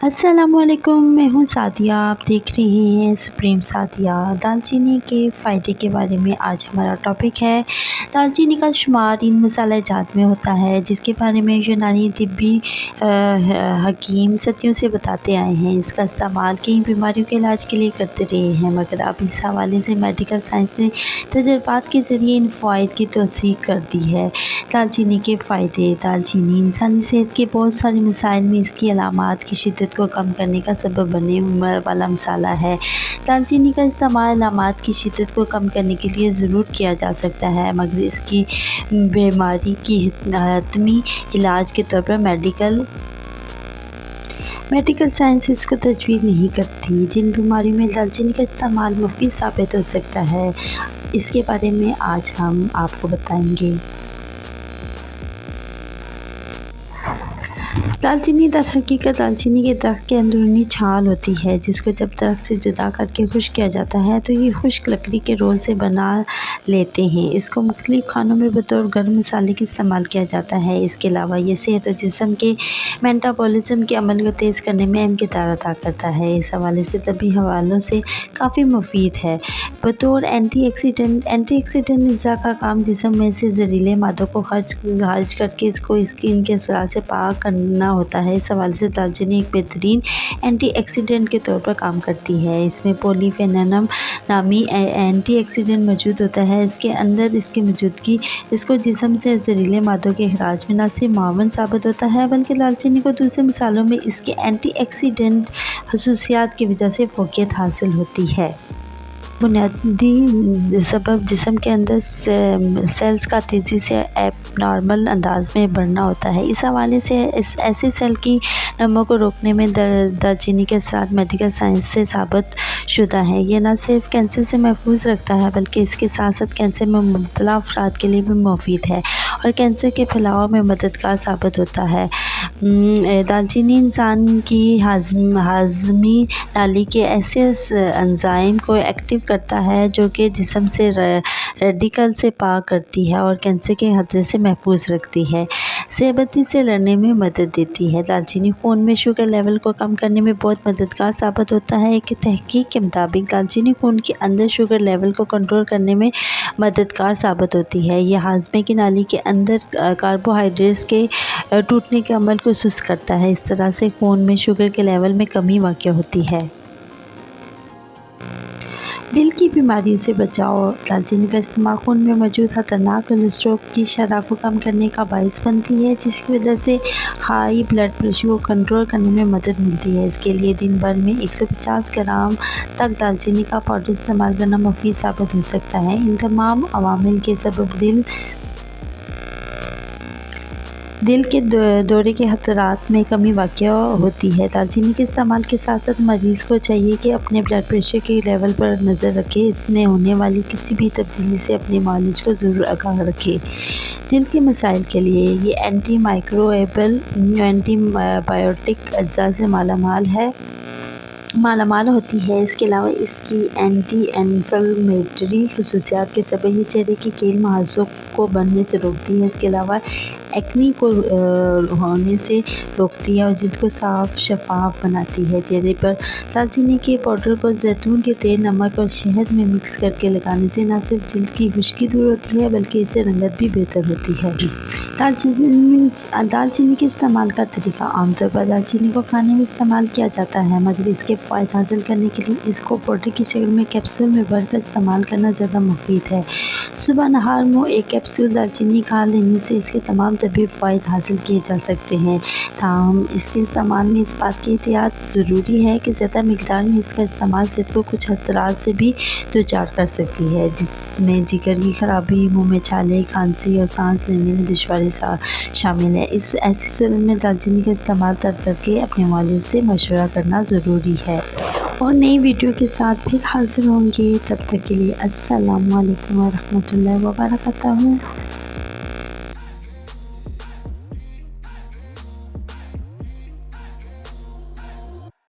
السلام علیکم، میں ہوں سعدیہ، آپ دیکھ رہے ہیں سپریم سعدیہ۔ دالچینی کے فائدے کے بارے میں آج ہمارا ٹاپک ہے۔ دالچینی کا شمار ان مصالحہ جات میں ہوتا ہے جس کے بارے میں یونانی طبی حکیم صدیوں سے بتاتے آئے ہیں۔ اس کا استعمال کئی بیماریوں کے علاج کے لیے کرتے رہے ہیں، مگر اب اس حوالے سے میڈیکل سائنس نے تجربات کے ذریعے ان فوائد کی توثیق کر دی ہے۔ دالچینی کے فائدے۔ دالچینی انسانی صحت کے بہت سارے مسائل میں اس کی علامات کی شدت کو کم کرنے کا سبب بننے والا مصالحہ ہے۔ دالچینی کا استعمال علامات کی شدت کو کم کرنے کے لیے ضرور کیا جا سکتا ہے، مگر اس کی بیماری کی حتمی علاج کے طور پر میڈیکل سائنس اس کو تجویز نہیں کرتی۔ جن بیماریوں میں دالچینی کا استعمال مفید ثابت ہو سکتا ہے، اس کے بارے میں آج ہم آپ کو بتائیں گے۔ دالچینی در حقیقت دالچینی کے درخت کے اندرونی چھال ہوتی ہے، جس کو جب درخت سے جدا کر کے خشک کیا جاتا ہے تو یہ خشک لکڑی کے رول سے بنا لیتے ہیں۔ اس کو مختلف کھانوں میں بطور گرم مسالے کے استعمال کیا جاتا ہے۔ اس کے علاوہ یہ صحت اور جسم کے میٹابولزم کے عمل کو تیز کرنے میں اہم کردار ادا کرتا ہے۔ اس حوالے سے طبی حوالوں سے کافی مفید ہے۔ بطور اینٹی آکسیڈنٹ اجزاء کا کام جسم میں سے زہریلے مادوں کو خارج کر کے اس کو ان کے اثرات سے پاک کرنا ہوتا ہے۔ اس حوالے سے دالچینی ایک بہترین اینٹی آکسیڈنٹ کے طور پر کام کرتی ہے۔ اس میں پولی فینولم نامی اینٹی آکسیڈنٹ موجود ہوتا ہے۔ اس کے اندر اس کی موجودگی اس کو جسم سے زہریلے مادوں کے اخراج میں نہ صرف معاون ثابت ہوتا ہے، بلکہ دالچینی کو دوسرے مصالحوں میں اس کے اینٹی آکسیڈنٹ خصوصیات کی وجہ سے فوقیت حاصل ہوتی ہے۔ بنیادی سبب جسم کے اندر سیلز کا تیزی سے ایب نارمل انداز میں بڑھنا ہوتا ہے۔ اس حوالے سے ایسے سیل کی نمو کو روکنے میں دالچینی کے اثرات میڈیکل سائنس سے ثابت شدہ ہیں۔ یہ نہ صرف کینسر سے محفوظ رکھتا ہے بلکہ اس کے ساتھ ساتھ کینسر میں مبتلا افراد کے لیے بھی مفید ہے اور کینسر کے پھیلاؤ میں مددگار ثابت ہوتا ہے۔ دالچینی انسان کی ہاضمی نالی کے ایسے انزائم کو ایکٹیو کرتا ہے جو کہ جسم سے ریڈیکل سے پاک کرتی ہے اور کینسر کے خطرے سے محفوظ رکھتی ہے، ذی بدی سے لڑنے میں مدد دیتی ہے۔ دالچینی خون میں شوگر لیول کو کم کرنے میں بہت مددگار ثابت ہوتا ہے۔ ایک تحقیق کے مطابق دالچینی خون کے اندر شوگر لیول کو کنٹرول کرنے میں مددگار ثابت ہوتی ہے۔ یہ ہاضمے کی نالی کے اندر کاربوہائیڈریٹس کے ٹوٹنے کے عمل کو سست کرتا ہے۔ اس طرح سے خون میں شوگر کے لیول میں کمی واقع ہوتی ہے۔ دل کی بیماریوں سے بچاؤ۔ دالچینی کا استعمال خون میں موجود خطرناک کولیسٹرول کی شرح کو کم کرنے کا باعث بنتی ہے، جس کی وجہ سے ہائی بلڈ پریشر کو کنٹرول کرنے میں مدد ملتی ہے۔ اس کے لیے دن بھر میں 150 گرام تک دالچینی کا پاؤڈر استعمال کرنا مفید ثابت ہو سکتا ہے۔ ان تمام عوامل کے سبب دل کے دورے کے خطرات میں کمی واقع ہوتی ہے۔ دالچینی کے استعمال کے ساتھ ساتھ مریض کو چاہیے کہ اپنے بلڈ پریشر کے لیول پر نظر رکھے۔ اس میں ہونے والی کسی بھی تبدیلی سے اپنے معالج کو ضرور آگاہ رکھے۔ جلد کے مسائل کے لیے یہ اینٹی مائکروبیل اینٹی بائیوٹک اجزاء سے مالا مال ہوتی ہے۔ اس کے علاوہ اس کی اینٹی انفلیمیٹری خصوصیات کے سبب یہ چہرے کے کیل محاذوں کو بڑھنے سے روکتی ہے۔ اس کے علاوہ ایکنی کو ہونے سے روکتی ہے اور جلد کو صاف شفاف بناتی ہے۔ چہرے پر دالچینی کے پاؤڈر کو زیتون کے تیل، نمک اور شہد میں مکس کر کے لگانے سے نہ صرف جلد کی خشکی دور ہوتی ہے بلکہ اس سے رنگت بھی بہتر ہوتی ہے۔ دالچینی کے استعمال کا طریقہ۔ عام طور پر دالچینی کو کھانے میں استعمال کیا جاتا ہے، مگر اس کے فوائد حاصل کرنے کے لیے اس کو پاؤڈر کی شکل میں کیپسول میں بھر کر استعمال کرنا زیادہ مفید ہے۔ صبح نہار میں ایک کیپسول دالچینی کھا لینے سے اس کے تمام طبی فوائد حاصل کیے جا سکتے ہیں، تاہم اس کے استعمال میں اس بات کی احتیاط ضروری ہے کہ زیادہ مقدار میں اس کا استعمال صحت کو کچھ خطرات سے بھی دوچار کر سکتی ہے، جس میں جگر کی خرابی، منہ میں چھالے، کھانسی اور سانس لینے میں دشواری شامل ہے۔ ایسی صورت میں دالچینی کا استعمال ترک کر کے اپنے معالج سے مشورہ کرنا ضروری ہے۔ اور نئی ویڈیو کے ساتھ پھر حاضر ہوں گے، تب تک کے لیے السلام علیکم ورحمۃ اللہ وبرکاتہ۔